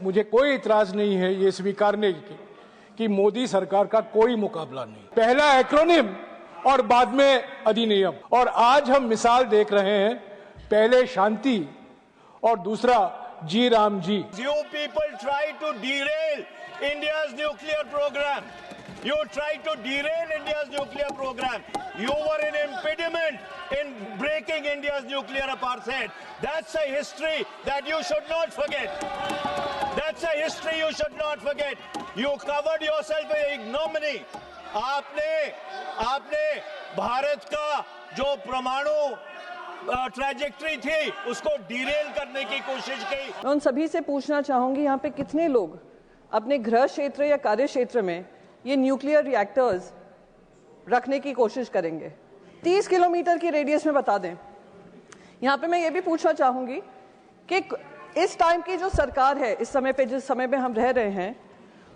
मुझे कोई इतराज नहीं है ये स्वीकारने की कि मोदी सरकार का कोई मुकाबला नहीं। पहला एक्रोनिम और बाद में अधिनियम, और आज हम मिसाल देख रहे हैं, पहले शांति और दूसरा जी Ram ji. You people try to derail India's nuclear program. You tried to derail India's nuclear program. You were an impediment in breaking India's nuclear apartheid. That's a history that you should not forget. That's a history you should not forget. You covered yourself with ignominy. आपने भारत का जो परमाणु trajectory थी उसको Daryl करने की कोशिश की। मैं उन सभी से पूछना चाहूंगी, यहाँ पे कितने लोग अपने गृह क्षेत्र या कार्य क्षेत्र में ये न्यूक्लियर रिएक्टर्स रखने की कोशिश करेंगे? 30 किलोमीटर की रेडियस में बता दें। यहाँ पे मैं ये भी पूछना चाहूंगी कि इस टाइम की जो सरकार है, इस समय पे जिस समय पे हम रह रहे हैं,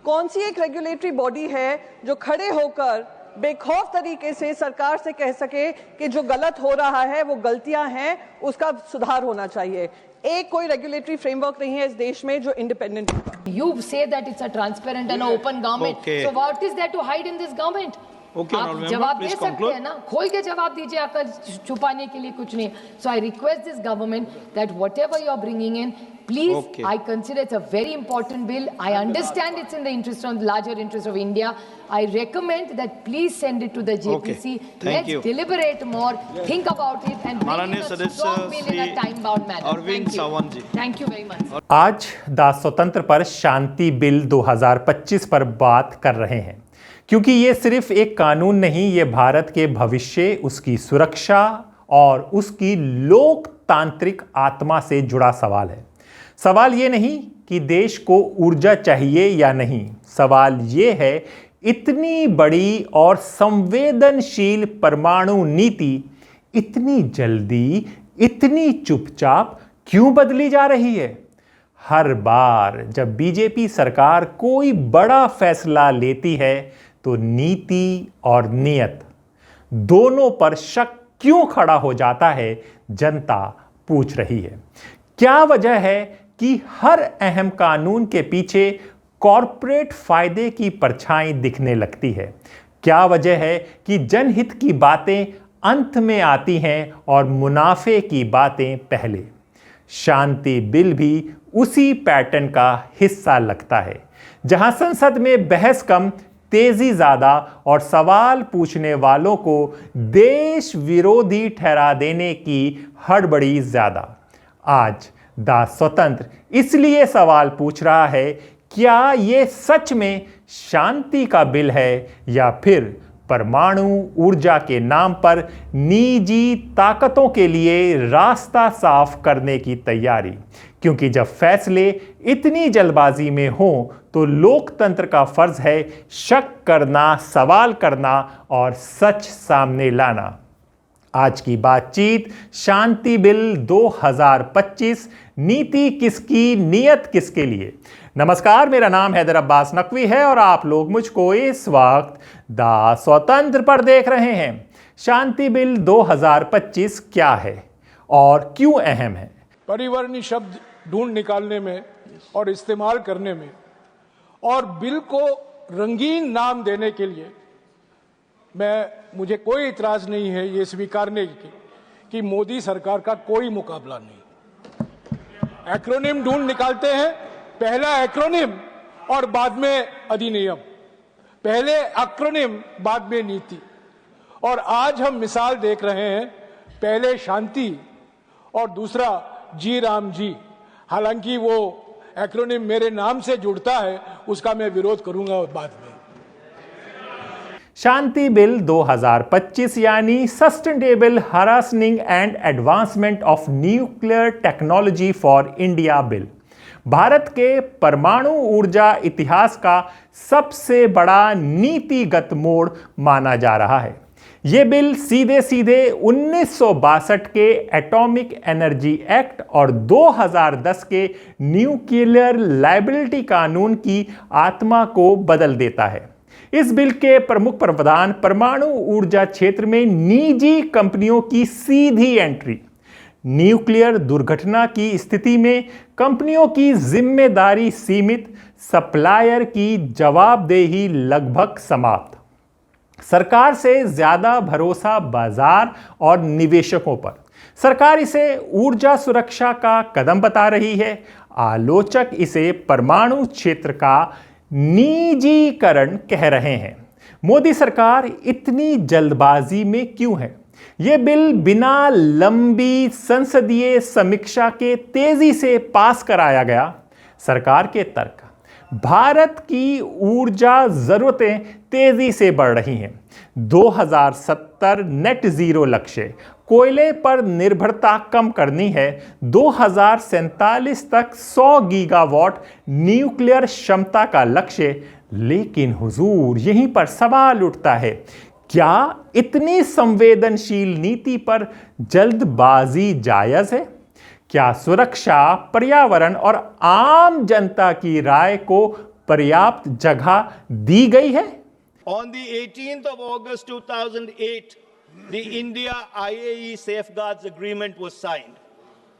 कौन सी एक रेगुलेटरी बॉडी है जो खड़े होकर बेखौफ तरीके से सरकार से कह सके कि जो गलत हो रहा है वो गलतियां हैं, उसका सुधार होना चाहिए? एक कोई रेगुलेटरी फ्रेमवर्क नहीं है इस देश में जो इंडिपेंडेंट होगा। You say that it's a transparent and open government. Okay. So what is there to hide in this government? Okay, आप जवाब दे सकते हैं ना, खोल के जवाब दीजिए, अकल छुपाने के लिए कुछ नहीं। So I request this government that whatever you are bringing in, please, Okay. I consider it's a very important bill. I understand it's in the interest of larger interest of India. I recommend that please send it to the JPC. Okay. Thank Let's you. deliberate more, think about it, and bring माननीय in a सदस्य strong bill in a time-bound manner. Arvind Thank you. Sawant ji. Thank you very much. आज दास स्वतंत्र पर शांति bill 2025 पर बात कर रहे हैं, क्योंकि ये सिर्फ एक कानून नहीं, ये भारत के भविष्य, उसकी सुरक्षा और उसकी लोकतांत्रिक आत्मा से जुड़ा सवाल है। सवाल ये नहीं कि देश को ऊर्जा चाहिए या नहीं, सवाल ये है इतनी बड़ी और संवेदनशील परमाणु नीति इतनी जल्दी, इतनी चुपचाप क्यों बदली जा रही है? हर बार जब बीजेपी सरकार कोई बड़ा फैसला लेती है तो नीति और नियत दोनों पर शक क्यों खड़ा हो जाता है, जनता पूछ रही है। क्या वजह है कि हर अहम कानून के पीछे कॉरपोरेट फायदे की परछाई दिखने लगती है? क्या वजह है कि जनहित की बातें अंत में आती हैं और मुनाफे की बातें पहले? शांति बिल भी उसी पैटर्न का हिस्सा लगता है, जहां संसद में बहस कम, तेजी ज्यादा और सवाल पूछने वालों को देश विरोधी ठहरा देने की हड़बड़ी ज्यादा। आज दास स्वतंत्र इसलिए सवाल पूछ रहा है, क्या ये सच में शांति का बिल है या फिर परमाणु ऊर्जा के नाम पर निजी ताकतों के लिए रास्ता साफ करने की तैयारी? क्योंकि जब फैसले इतनी जल्दबाजी में हो तो लोकतंत्र का फर्ज है शक करना, सवाल करना और सच सामने लाना। आज की बातचीत शांति बिल 2025, नीति किसकी, नियत किसके लिए। नमस्कार, मेरा नाम हैदर अब्बास नकवी है और आप लोग मुझको इस वक्त दास स्वतंत्र पर देख रहे हैं। शांति बिल 2025 क्या है और क्यों अहम है? परिवर्णी शब्द ढूंढ निकालने में और इस्तेमाल करने में और बिल को रंगीन नाम देने के लिए मुझे कोई इतराज नहीं है ये स्वीकारने की कि मोदी सरकार का कोई मुकाबला नहीं। एक्रोनिम ढूंढ निकालते हैं, पहला एक्रोनिम और बाद में अधिनियम, पहले एक्रोनिम बाद में नीति, और आज हम मिसाल देख रहे हैं, पहले शांति और दूसरा जी राम जी। हालांकि वो एक्रोनिम मेरे नाम से जुड़ता है, उसका मैं विरोध करूंगा बाद में। शांति बिल 2025 यानी sustainable harnessing and advancement of nuclear technology for India bill Bharat के परमाणु ऊर्जा इतिहास का सबसे बड़ा नीतिगत मोड़ माना जा रहा है। यह बिल सीधे सीधे 1962 के एटॉमिक एनर्जी एक्ट और 2010 के न्यूक्लियर लायबिलिटी कानून की आत्मा को बदल देता है। इस बिल के प्रमुख प्रावधान परमाणु ऊर्जा क्षेत्र में निजी कंपनियों की सीधी एंट्री, न्यूक्लियर दुर्घटना की स्थिति में कंपनियों की जिम्मेदारी सीमित, सप्लायर की जवाबदेही लगभग समाप्त। सरकार से ज्यादा भरोसा बाजार और निवेशकों पर। सरकार इसे ऊर्जा सुरक्षा का कदम बता रही है, आलोचक इसे परमाणु क्षेत्र का निजीकरण कह रहे हैं। मोदी सरकार इतनी जल्दबाजी में क्यों है? यह बिल बिना लंबी संसदीय समीक्षा के तेजी से पास कराया गया। सरकार के तर्क, भारत की ऊर्जा जरूरतें तेजी से बढ़ रही हैं। 2070 नेट जीरो लक्ष्य, कोयले पर निर्भरता कम करनी है। 2047 तक 100 गीगावाट न्यूक्लियर क्षमता का लक्ष्य। लेकिन हुजूर, यहीं पर सवाल उठता है, क्या इतनी संवेदनशील नीति पर जल्दबाजी जायज है? क्या सुरक्षा, पर्यावरण और आम जनता की राय को पर्याप्त जगह दी गई है? On the 18th of August 2008, the India-IAE Safeguards Agreement was signed.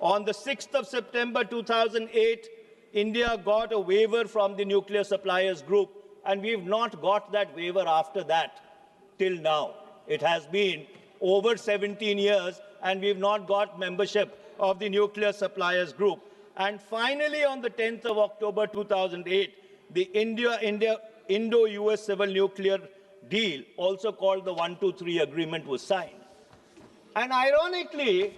On the 6th of September 2008, India got a waiver from the Nuclear Suppliers Group, and we've not got that waiver after that till now. It has been over 17 years, and we've not got membership of the Nuclear Suppliers Group. And finally, on the 10th of October 2008, the Indo-US Civil Nuclear Deal, also called the 123 Agreement, was signed. And ironically,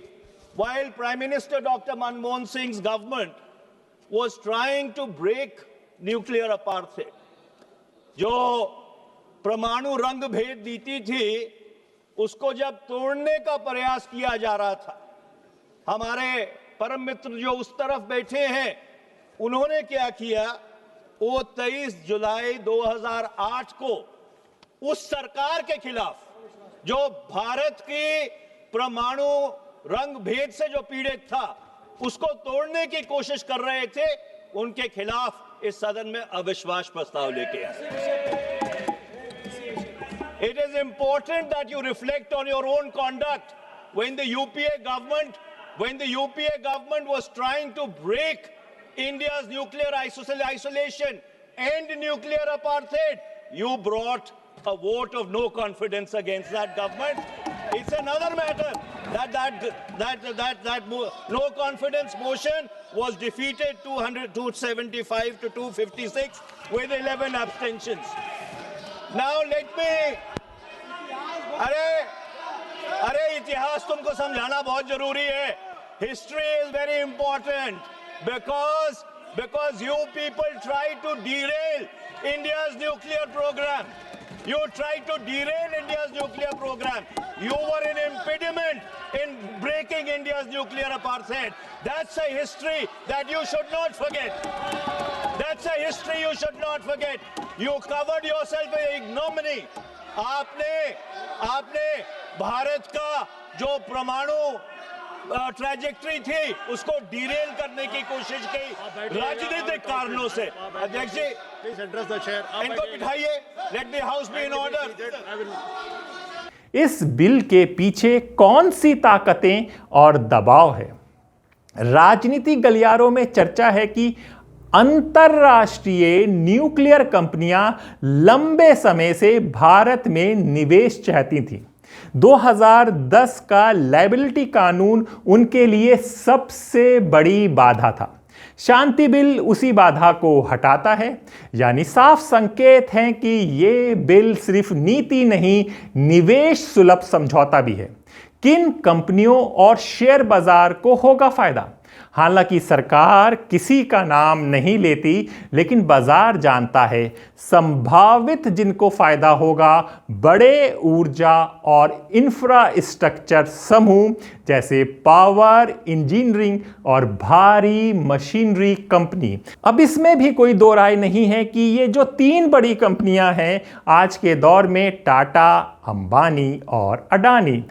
while Prime Minister Dr. Manmohan Singh's government was trying to break nuclear apartheid, जो परमाणु रंग भेद नीति थी, उसको जब तोड़ने का प्रयास किया जा रहा था, हमारे परम मित्र जो उस तरफ बैठे हैं, उन्होंने क्या किया? वो 23 जुलाई 2008 को उस सरकार के खिलाफ, जो भारत की परमाणु रंग भेद से जो पीड़ित था, उसको तोड़ने की कोशिश कर रहे थे, उनके खिलाफ इस सदन में अविश्वास प्रस्ताव लेके आए। It is important that you reflect on your own conduct. When the UPA government was trying to break India's nuclear isolation and nuclear apartheid, you brought a vote of no confidence against that government. It's another matter that no confidence motion was defeated 275 to 256 with 11 abstentions. Now let me, अरे इतिहास तुमको समझाना बहुत जरूरी है. History is very important because you people tried to derail India's nuclear program. You tried to derail India's nuclear program. You were an impediment in breaking India's nuclear apartheid. That's a history that you should not forget. That's a history you should not forget. You covered yourself with ignominy. आपने भारत का जो परमाणु trajectory थी उसको Daryl करने की कोशिश की राजनीतिक कारणों से. अध्यक्ष जी, इनको बिठाइए. Let the house be in order. इस बिल के पीछे कौन सी ताकतें और दबाव है? राजनीतिक गलियारों में चर्चा है कि अंतरराष्ट्रीय न्यूक्लियर कंपनियां लंबे समय से भारत में निवेश चाहती थीं। 2010 का लायबिलिटी कानून उनके लिए सबसे बड़ी बाधा था। शांति बिल उसी बाधा को हटाता है। यानी साफ संकेत है कि यह बिल सिर्फ नीति नहीं, निवेश सुलभ समझौता भी है। किन कंपनियों और शेयर बाजार को होगा फायदा? हालांकि सरकार किसी का नाम नहीं लेती, लेकिन बाजार जानता है। संभावित जिनको फायदा होगा बड़े ऊर्जा और इंफ्रास्ट्रक्चर समूह जैसे पावर, इंजीनियरिंग और भारी मशीनरी कंपनी। अब इसमें भी कोई दो राय नहीं है कि ये जो तीन बड़ी कंपनियां हैं आज के दौर में, टाटा, अंबानी और Adani.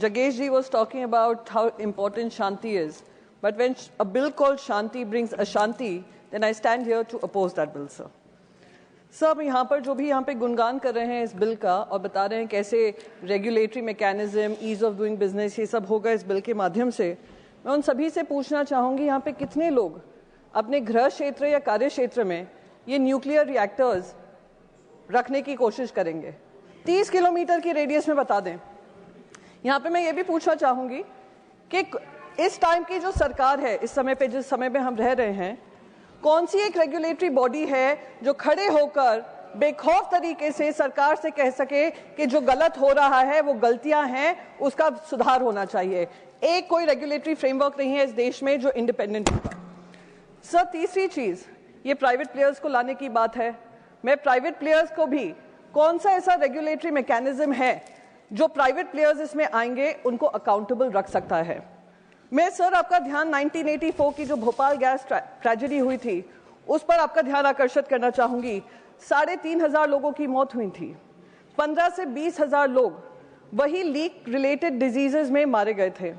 Jagesh ji was talking about how important Shanti is. But when a bill called Shanti brings Ashanti, then I stand here to oppose that bill, sir. सब यहाँ पर जो भी यहाँ पे गुणगान कर रहे हैं इस बिल का और बता रहे हैं कैसे regulatory mechanism, ease of doing business, ये सब होगा इस बिल के माध्यम से, मैं उन सभी से पूछना चाहूँगी यहाँ पे कितने लोग अपने गृह क्षेत्र या कार्य क्षेत्र में ये न्यूक्लियर रिएक्टर्स रखने की कोशिश करेंगे। 30 किलोमीटर की रेडियस में बता दें। यहाँ पे मैं ये भी पूछना चाहूँगी कि इस टाइम की जो सरकार है, इस समय पे जिस समय में हम रह रहे हैं, कौन सी एक रेगुलेटरी बॉडी है जो खड़े होकर बेखौफ तरीके से सरकार से कह सके कि जो गलत हो रहा है वो गलतियां हैं, उसका सुधार होना चाहिए। एक कोई रेगुलेटरी फ्रेमवर्क नहीं है इस देश में जो इंडिपेंडेंट होगा। सर, तीसरी चीज, ये प्राइवेट प्लेयर्स को लाने की बात है। मैं प्राइवेट प्लेयर्स को भी कौन सा ऐसा रेगुलेटरी मैकेनिज्म है जो प्राइवेट प्लेयर्स इसमें आएंगे उनको अकाउंटेबल रख सकता है। मैं सर आपका ध्यान 1984 की जो भोपाल गैस ट्रेजेडी हुई थी उस पर आपका ध्यान आकर्षित करना चाहूंगी। 3,500 लोगों की मौत हुई थी, 15 से 20,000 लोग वही लीक रिलेटेड डिजीजेज में मारे गए थे,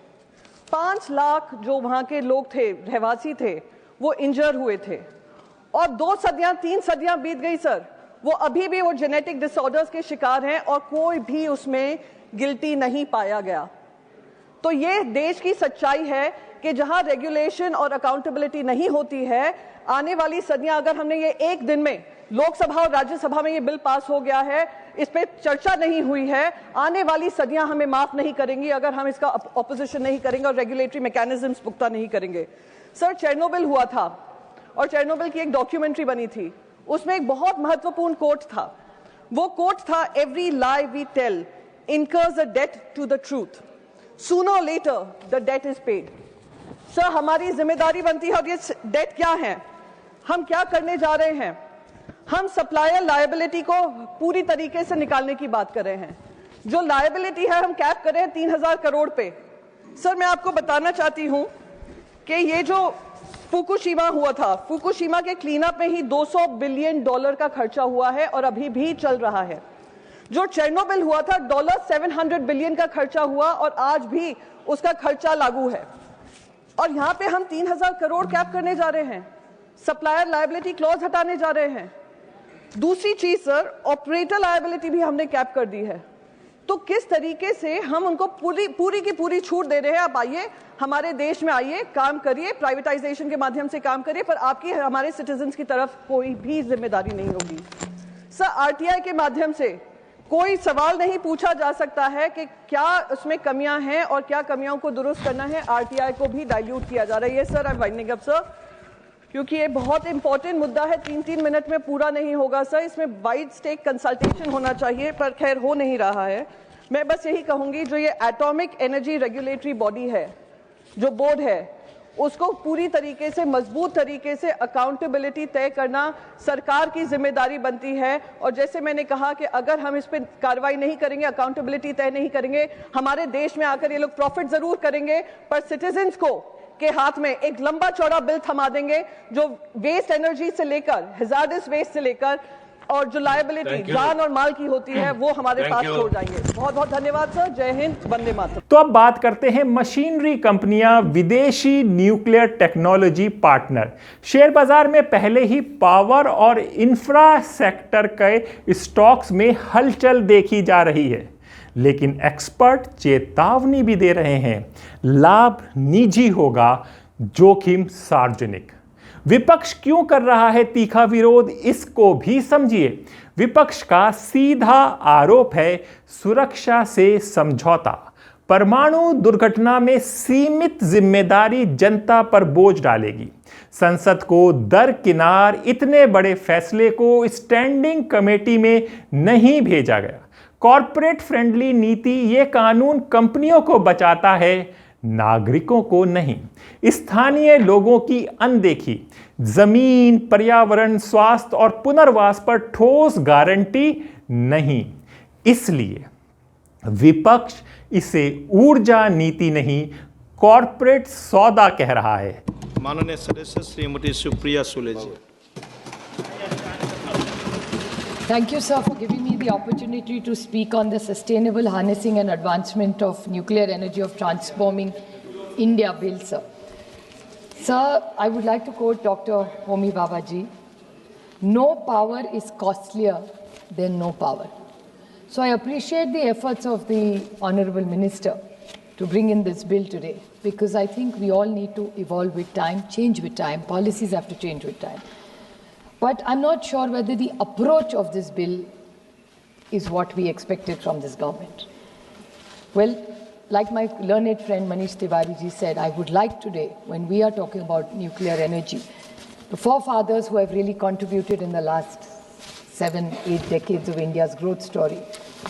5 लाख जो वहां के लोग थे, रहवासी थे, वो इंजर हुए थे, और 2 सदियां 3 सदियां बीत गई सर, वो अभी भी वो जेनेटिक डिसऑर्डर्स के शिकार हैं और कोई भी उसमें गिल्टी नहीं पाया गया। तो ये देश की सच्चाई है कि जहां रेगुलेशन और अकाउंटेबिलिटी नहीं होती है, आने वाली सदियां, अगर हमने ये एक दिन में लोकसभा और राज्यसभा में ये बिल पास हो गया है, इस पे चर्चा नहीं हुई है, आने वाली सदियां हमें माफ नहीं करेंगी अगर हम इसका ऑपोजिशन नहीं करेंगे और रेगुलेटरी मैकेनिज्म्स पुख्ता नहीं करेंगे। सर, चेरनोबिल हुआ था और चेरनोबिल की एक डॉक्यूमेंट्री बनी थी, उसमें एक बहुत महत्वपूर्ण कोट था। वो कोट था, every lie we tell incurs a debt to the truth, sooner or later the debt is paid। Sir, हमारी जिम्मेदारी बनती है, और ये डेट क्या है, हम क्या करने जा रहे हैं, हम सप्लायर लायबिलिटी को पूरी तरीके से निकालने की बात कर रहे हैं। जो लायबिलिटी है हम कैप कर रहे हैं 3,000 करोड़ पे। सर, मैं आपको बताना चाहती हूं कि ये जो फुकुशिमा हुआ था, फुकुशिमा के क्लीनअप में ही $200 बिलियन का खर्चा हुआ है और अभी भी चल रहा है। जो चेरनोबिल हुआ था, $700 बिलियन का खर्चा हुआ और आज भी उसका खर्चा लागू है, और यहां पे हम 3,000 करोड़ कैप करने जा रहे हैं, सप्लायर लायबिलिटी क्लॉज हटाने जा रहे हैं। दूसरी चीज सर, ऑपरेटर लायबिलिटी भी हमने कैप कर दी है। तो किस तरीके से हम उनको पूरी की पूरी छूट दे रहे हैं, आप आइए हमारे देश में, आइए काम करिए, प्राइवेटाइजेशन के माध्यम से काम करिए, पर आपकी हमारे सिटीजन्स की तरफ कोई भी जिम्मेदारी नहीं होगी। सर, आरटीआई के माध्यम से कोई सवाल नहीं पूछा जा सकता है कि क्या उसमें कमियां हैं और क्या कमियों को दुरुस्त करना है। आरटीआई को भी डाइल्यूट किया जा रहा है। Sir, I am winding up sir, क्योंकि ये बहुत इंपॉर्टेंट मुद्दा है, 3-3 मिनट में पूरा नहीं होगा सर, इसमें वाइड स्टेक कंसल्टेशन होना चाहिए, पर खैर हो नहीं रहा है। मैं बस यही कहूंगी, जो ये एटॉमिक एनर्जी रेगुलेटरी बॉडी है, जो बोर्ड है, उसको पूरी तरीके से मजबूत तरीके से अकाउंटेबिलिटी तय करना सरकार की जिम्मेदारी बनती है। और जैसे मैंने कहा कि अगर हम इस पर कार्रवाई नहीं करेंगे, अकाउंटेबिलिटी तय नहीं करेंगे, हमारे देश में आकर ये लोग प्रॉफिट जरूर करेंगे, पर सिटीजन्स को के हाथ में एक लंबा चौड़ा बिल थमा देंगे, जो वेस्ट एनर्जी से लेकर, हैजार्डस वेस्ट से लेकर, और जो लायबिलिटी जान और माल की होती है, वो हमारे पास छोड़ जाएंगे। बहुत बहुत धन्यवाद सर, जय हिंद, वंदे मातरम। तो अब बात करते हैं मशीनरी कंपनियां, विदेशी न्यूक्लियर टेक्नोलॉजी पार्टनर। शेयर बाजार में पहले ही पावर और इंफ्रा सेक्टर के स्टॉक्स में हलचल देखी जा रही है, लेकिन एक्सपर्ट चेतावनी भी दे रहे हैं, लाभ निजी होगा, जोखिम सार्वजनिक। विपक्ष क्यों कर रहा है तीखा विरोध, इसको भी समझिए। विपक्ष का सीधा आरोप है सुरक्षा से समझौता। परमाणु दुर्घटना में सीमित जिम्मेदारी जनता पर बोझ डालेगी। संसद को दरकिनार इतने बड़े फैसले को स्टैंडिंग कमेटी में नहीं भेजा गया। कॉर्पोरेट फ्रेंडली नीति, ये कानून कंपनियों को बचाता है, नागरिकों को नहीं। स्थानीय लोगों की अनदेखी, जमीन, पर्यावरण, स्वास्थ्य और पुनर्वास पर ठोस गारंटी नहीं। इसलिए विपक्ष इसे ऊर्जा नीति नहीं, कॉर्पोरेट सौदा कह रहा है। माननीय सदस्य श्रीमती सुप्रिया सुले जी। Thank you, sir, for giving me the opportunity to speak on the sustainable harnessing and advancement of nuclear energy of transforming India bill, sir. Sir, I would like to quote Dr. Homi Baba ji. No power is costlier than no power. So I appreciate the efforts of the Honorable Minister to bring in this bill today, because I think we all need to evolve with time, change with time, policies have to change with time. But I'm not sure whether the approach of this bill is what we expected from this government. Well, like my learned friend Manish Tiwari ji said, I would like today, when we are talking about nuclear energy, the forefathers who have really contributed in the last 7-8 decades of India's growth story,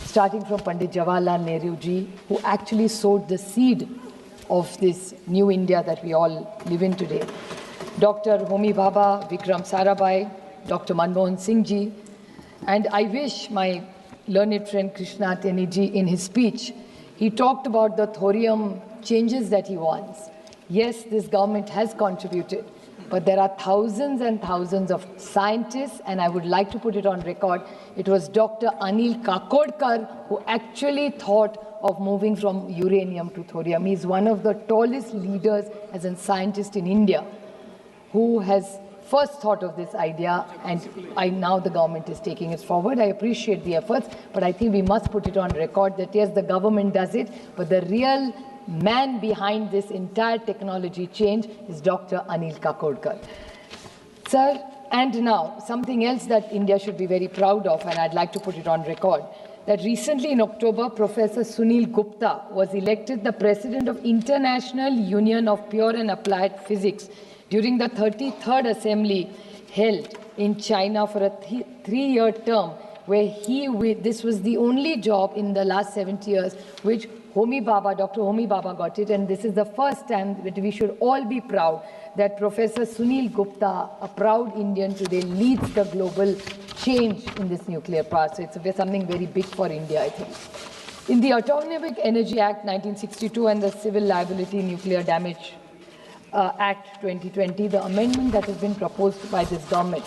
starting from Pandit Jawaharlal Nehru ji, who actually sowed the seed of this new India that we all live in today. Dr. Homi Bhabha, Vikram Sarabhai, Dr. Manmohan Singh ji, and I wish my learned friend Krishna Teni ji, in his speech, he talked about the thorium changes that he wants. Yes, this government has contributed, but there are thousands and thousands of scientists, and I would like to put it on record, it was Dr. Anil Kakodkar who actually thought of moving from uranium to thorium. He is one of the tallest leaders as a scientist in India who has first thought of this idea, and now the government is taking it forward. I appreciate the efforts, but I think we must put it on record that yes, the government does it, but the real man behind this entire technology change is Dr. Anil Kakodkar. Sir, and now something else that India should be very proud of, and I'd like to put it on record, that recently in October, Professor Sunil Gupta was elected the President of International Union of Pure and Applied Physics during the 33rd Assembly held in China for a 3-year term, where this was the only job in the last 70 years which Dr. Homi Bhabha got it, and this is the first time that we should all be proud that Professor Sunil Gupta, a proud Indian today, leads the global change in this nuclear power. So it's something very big for India, I think. In the Atomic Energy Act 1962 and the Civil Liability Nuclear Damage Act 2020, the amendment that has been proposed by this government.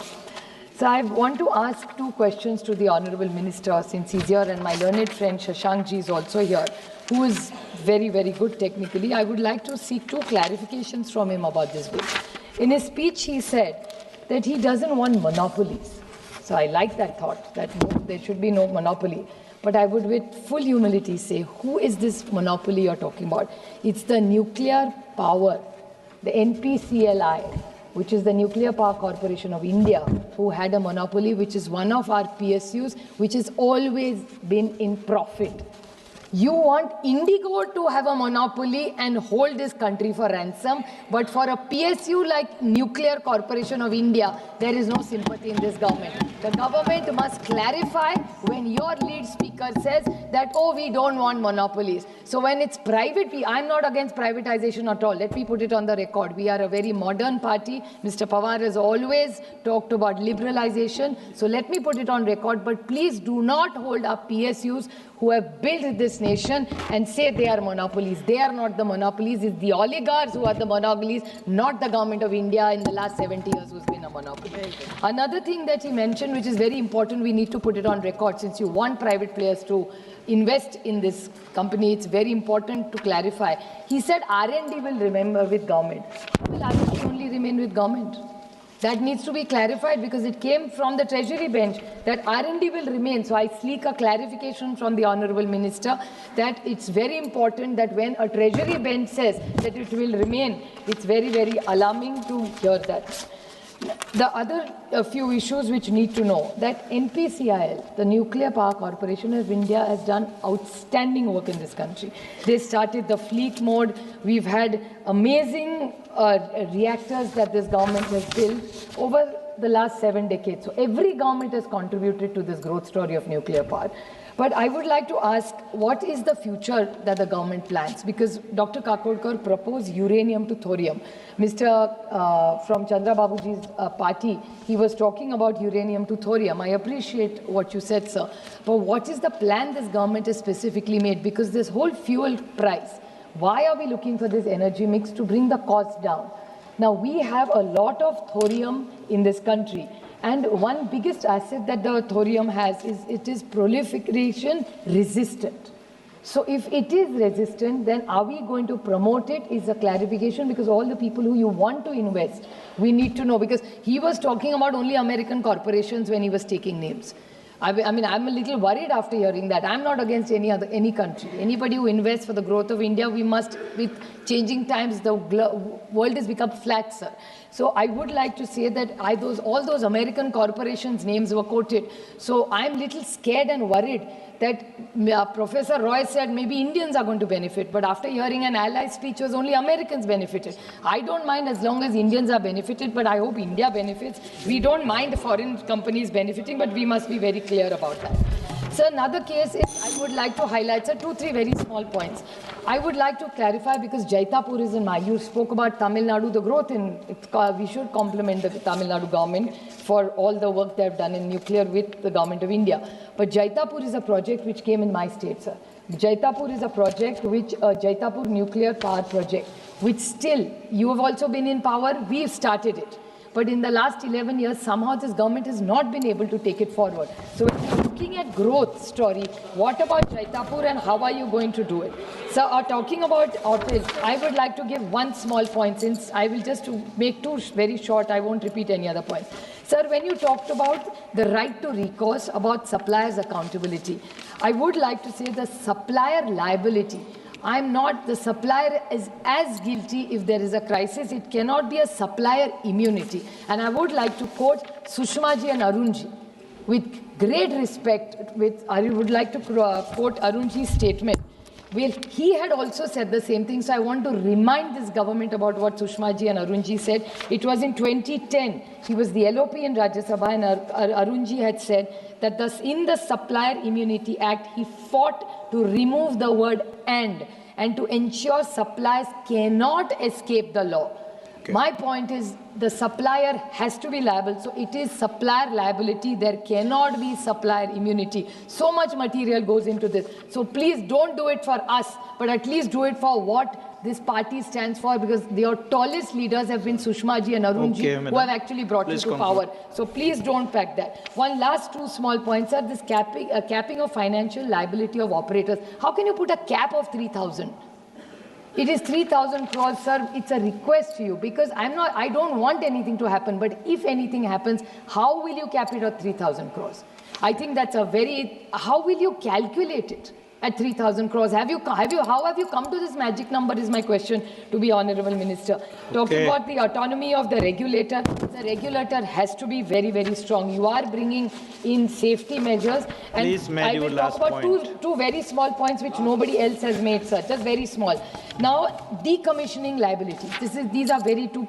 So I want to ask 2 questions to the Honourable Minister, since he's here, and my learned friend Shashank ji is also here, who is very, very good technically. I would like to seek 2 clarifications from him about this bill. In his speech, he said that he doesn't want monopolies. So I like that thought, that there should be no monopoly. But I would with full humility say, who is this monopoly you're talking about? It's the nuclear power, the NPCIL, which is the Nuclear Power Corporation of India, who had a monopoly, which is one of our PSUs, which has always been in profit. You want Indigo to have a monopoly and hold this country for ransom, but for a PSU like Nuclear Corporation of India, there is no sympathy in this government. The government must clarify when your lead speaker says that, oh, we don't want monopolies. So when it's private, I'm not against privatization at all. Let me put it on the record. We are a very modern party. Mr. Pawar has always talked about liberalization. So let me put it on record, but please do not hold up PSUs who have built this nation and say they are monopolies. They are not the monopolies. It's the oligarchs who are the monopolies, not the government of India in the last 70 years who's been a monopoly. Another thing that he mentioned, which is very important, we need to put it on record, since you want private players to invest in this company, it's very important to clarify. He said R&D will remain with government. How will R&D only remain with government? That needs to be clarified, because it came from the Treasury bench that R&D will remain. So I seek a clarification from the Honourable Minister that it's very important that when a Treasury bench says that it will remain, it's very, very alarming to hear that. The other few issues which need to know that NPCIL, the Nuclear Power Corporation of India, has done outstanding work in this country. They started the fleet mode. We've had amazing reactors that this government has built over the last 7 decades. So every government has contributed to this growth story of nuclear power. But I would like to ask, what is the future that the government plans? Because Dr. Kakodkar proposed uranium to thorium. Mr. From Chandrababuji's party, he was talking about uranium to thorium. I appreciate what you said, sir. But what is the plan this government has specifically made? Because this whole fuel price, why are we looking for this energy mix to bring the cost down? Now, we have a lot of thorium in this country. And one biggest asset that the thorium has is it is proliferation resistant. So if it is resistant, then are we going to promote it is a clarification, because all the people who you want to invest, we need to know, because he was talking about only American corporations when he was taking names. I mean, I'm a little worried after hearing that. I'm not against any country. Anybody who invests for the growth of India, we must, with changing times, the world has become flat, sir. So I would like to say that all those American corporations' names were quoted. So I'm little scared and worried that Professor Roy said maybe Indians are going to benefit, but after hearing an ally speech was only Americans benefited. I don't mind as long as Indians are benefited, but I hope India benefits. We don't mind foreign companies benefiting, but we must be very clear about that. So another case is, I would like to highlight, sir, 2-3 very small points. I would like to clarify, because Jaitapur is in my, you spoke about Tamil Nadu, the growth in, we should compliment the Tamil Nadu government for all the work they have done in nuclear with the government of India. But Jaitapur is a project which came in my state, sir. Jaitapur is a project which, Jaitapur nuclear power project, which still, you have also been in power, we've started it. But in the last 11 years, somehow this government has not been able to take it forward. So if you're looking at growth story, what about Jaitapur and how are you going to do it? So talking about OPIL, I would like to give one small point, since I will just make two very short, I won't repeat any other points. Sir, when you talked about the right to recourse, about suppliers' accountability, I would like to say the supplier liability. I'm not, the supplier is as guilty if there is a crisis. It cannot be a supplier immunity. And I would like to quote Sushma ji and Arun ji. With great respect, I would like to quote Arun ji's statement. Well, he had also said the same thing, so I want to remind this government about what Sushma ji and Arun ji said. It was in 2010. He was the LOP in Rajya Sabha, and Arun ji had said that in the Supplier Immunity Act, he fought to remove the word and to ensure suppliers cannot escape the law. Okay. My point is, the supplier has to be liable, so it is supplier liability. There cannot be supplier immunity. So much material goes into this. So please don't do it for us, but at least do it for what this party stands for, because your tallest leaders have been Sushma ji and Arun ji, who have actually brought you to power. So please don't pack that. One last two small points are this capping of financial liability of operators. How can you put a cap of 3,000? It is 3,000 crores, sir. It's a request to you, because I don't want anything to happen, but if anything happens, how will you cap it at 3,000 crores? I think that's how will you calculate it at 3,000 crores? How have you come to this magic number is my question to the Honorable Minister. Talking about the autonomy of the regulator has to be very, very strong. You are bringing in safety measures. And please, I will talk about two very small points which nobody else has made, sir, just very small. Now, decommissioning liabilities. These are very two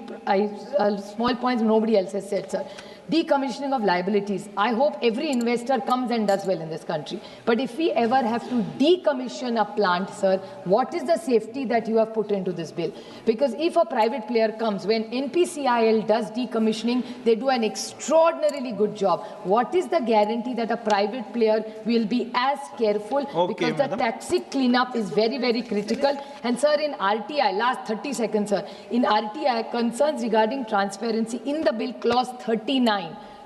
small points nobody else has said, sir. Decommissioning of liabilities. I hope every investor comes and does well in this country. But if we ever have to decommission a plant, sir, what is the safety that you have put into this bill? Because if a private player comes, when NPCIL does decommissioning, they do an extraordinarily good job. What is the guarantee that a private player will be as careful? Because the toxic cleanup is very, very critical. And sir, in RTI, last 30 seconds, sir, in RTI, concerns regarding transparency in the bill, clause 39,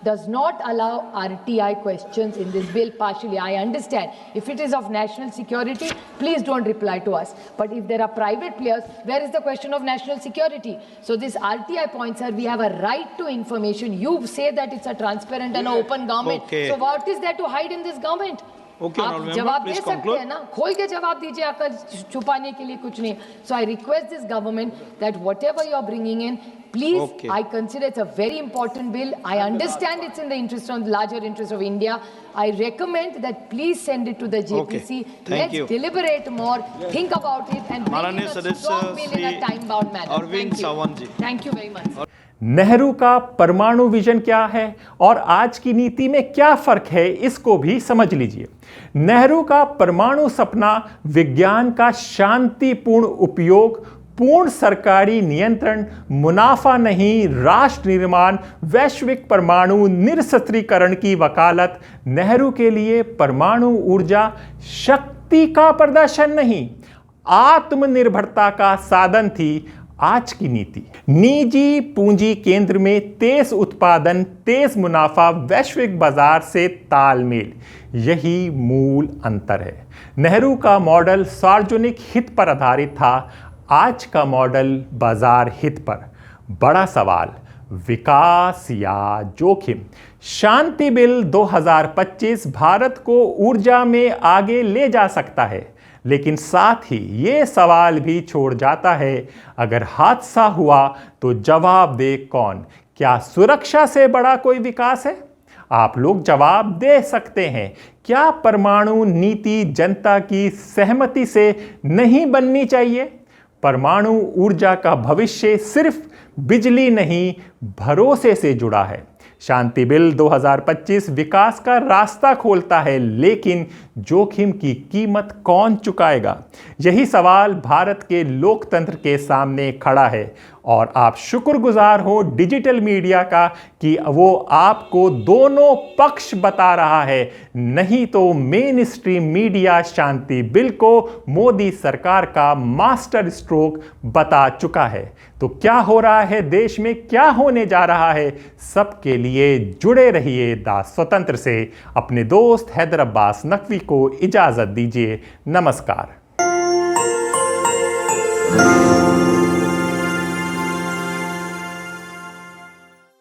does not allow RTI questions in this bill partially. I understand. If it is of national security, please don't reply to us. But if there are private players, where is the question of national security? So this RTI point, sir, we have a right to information. You say that it's a transparent and an open government. So what is there to hide in this government? आप जवाब दे सकते हैं ना, खोल के जवाब दीजिए, आकर छुपाने के लिए कुछ नहीं. So I request this government that whatever you are bringing in, please, I consider it's a very important bill. I understand it's in the interest of larger interest of India. I recommend that please send it to the JPC. Let's deliberate more, think about it, and bring in a strong bill in a time-bound manner. Thank you. Thank you very much. Nehru का परमाणु vision क्या है और आज की नीति में क्या फर्क है, इसको भी समझ लीजिए। नेहरू का परमाणु सपना विज्ञान का शांतिपूर्ण उपयोग, पूर्ण सरकारी नियंत्रण, मुनाफा नहीं राष्ट्र निर्माण, वैश्विक परमाणु निरस्त्रीकरण की वकालत, नेहरू के लिए परमाणु ऊर्जा शक्ति का प्रदर्शन नहीं, आत्मनिर्भरता का साधन थी। आज की नीति। निजी पूंजी केंद्र में तेज उत्पादन, तेज मुनाफा, वैश्विक बाजार से तालमेल, यही मूल अंतर है। नेहरू का मॉडल सार्वजनिक हित पर आधारित था, आज का मॉडल बाजार हित पर। बड़ा सवाल, विकास या जोखिम? शांति बिल 2025 भारत को ऊर्जा में आगे ले जा सकता है, लेकिन साथ ही ये सवाल भी छोड़ जाता है, अगर हादसा हुआ तो जवाब दे कौन? क्या सुरक्षा से बड़ा कोई विकास है? आप लोग जवाब दे सकते हैं। क्या परमाणु नीति जनता की सहमति से नहीं बननी चाहिए? परमाणु ऊर्जा का भविष्य सिर्फ बिजली नहीं, भरोसे से जुड़ा है। शांति बिल 2025 विकास का रास्ता खोलता है, लेकिन जोखिम की कीमत कौन चुकाएगा? यही सवाल भारत के लोकतंत्र के सामने खड़ा है और आप शुक्रगुजार हो डिजिटल मीडिया का कि वो आपको दोनों पक्ष बता रहा है, नहीं तो मेन स्ट्रीम मीडिया शांति बिल को मोदी सरकार का मास्टर स्ट्रोक बता चुका है। तो क्या हो रहा है देश में, क्या होने जा रहा है, सबके लिए जुड़े रहिए द स्वतंत्र से। अपने दोस्त हैदर अब्बास नकवी को इजाजत दीजिए। नमस्कार।